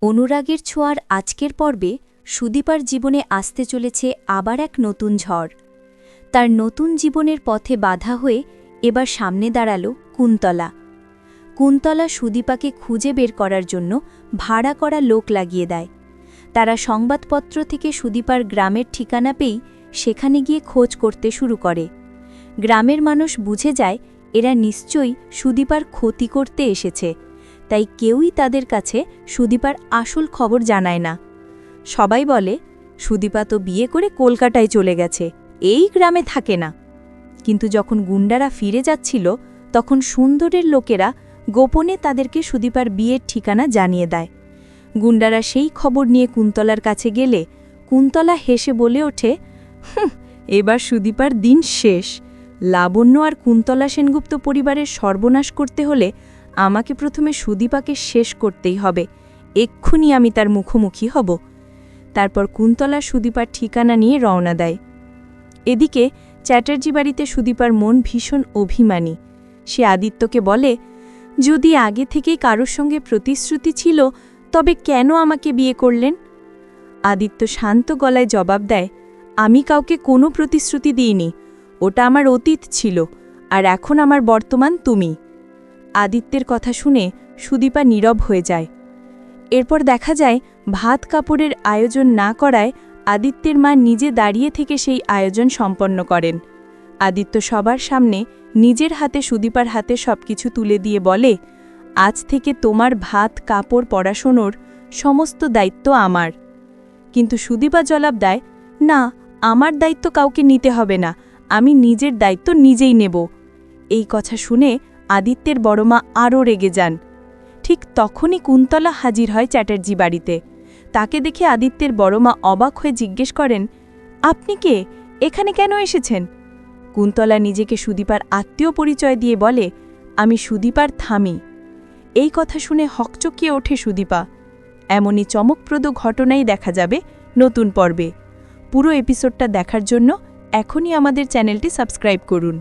অনুরাগের ছোঁয়ার আজকের পর্বে সুদীপার জীবনে আসতে চলেছে আবার এক নতুন ঝড়। তার নতুন জীবনের পথে বাধা হয়ে এবার সামনে দাঁড়াল কুন্তলা। কুন্তলা সুদীপাকে খুঁজে বের করার জন্য ভাড়া করা লোক লাগিয়ে দেয়। তারা সংবাদপত্র থেকে সুদীপার গ্রামের ঠিকানা পেয়েই সেখানে গিয়ে খোঁজ করতে শুরু করে। গ্রামের মানুষ বুঝে যায় এরা নিশ্চয়ই সুদীপার ক্ষতি করতে এসেছে, তাই কেউই তাদের কাছে সুদীপার আসল খবর জানায় না। সবাই বলে সুদীপা তো বিয়ে করে কলকাতায় চলে গেছে, এই গ্রামে থাকে না। কিন্তু যখন গুন্ডারা ফিরে যাচ্ছিল তখন সুন্দরের লোকেরা গোপনে তাদেরকে সুদীপার বিয়ের ঠিকানা জানিয়ে দেয়। গুন্ডারা সেই খবর নিয়ে কুন্তলার কাছে গেলে কুন্তলা হেসে বলে ওঠে, এবার সুদীপার দিন শেষ। লাবণ্য আর কুন্তলা সেনগুপ্ত পরিবারের সর্বনাশ করতে হলে আমাকে প্রথমে সুদীপাকে শেষ করতেই হবে। এক্ষুনি আমি তার মুখোমুখি হব। তারপর কুন্তলা সুদীপার ঠিকানা নিয়ে রওনা দেয়। এদিকে চ্যাটার্জি বাড়িতে সুদীপার মন ভীষণ অভিমানী। সে আদিত্যকে বলে, যদি আগে থেকেই কারোর সঙ্গে প্রতিশ্রুতি ছিল তবে কেন আমাকে বিয়ে করলেন? আদিত্য শান্ত গলায় জবাব দেয়, আমি কাউকে কোনো প্রতিশ্রুতি দিইনি, ওটা আমার অতীত ছিল, আর এখন আমার বর্তমান তুমি। আদিত্যের কথা শুনে সুদীপা নীরব হয়ে যায়। এরপর দেখা যায় ভাত কাপড়ের আয়োজন না করায় আদিত্যের মা নিজে দাঁড়িয়ে থেকে সেই আয়োজন সম্পন্ন করেন। আদিত্য সবার সামনে নিজের হাতে সুদীপার হাতে সবকিছু তুলে দিয়ে বলে, আজ থেকে তোমার ভাত কাপড় পড়াশোনার সমস্ত দায়িত্ব আমার। কিন্তু সুদীপা জবাব দেয়, না, আমার দায়িত্ব কাউকে নিতে হবে না, আমি নিজের দায়িত্ব নিজেই নেব। এই কথা শুনে আদিত্যের বড়মা আরও রেগে যান। ঠিক তখনই কুন্তলা হাজির হয় চ্যাটার্জি বাড়িতে। তাকে দেখে আদিত্যের বড়মা অবাক হয়ে জিজ্ঞেস করেন, আপনি কে, এখানে কেন এসেছেন? কুন্তলা নিজেকে সুদীপার আত্মীয় পরিচয় দিয়ে বলে, আমি সুদীপার থামি। এই কথা শুনে হকচকিয়ে ওঠে সুদীপা। এমনই চমকপ্রদ ঘটনাই দেখা যাবে নতুন পর্বে। পুরো এপিসোডটা দেখার জন্য এখনই আমাদের চ্যানেলটি সাবস্ক্রাইব করুন।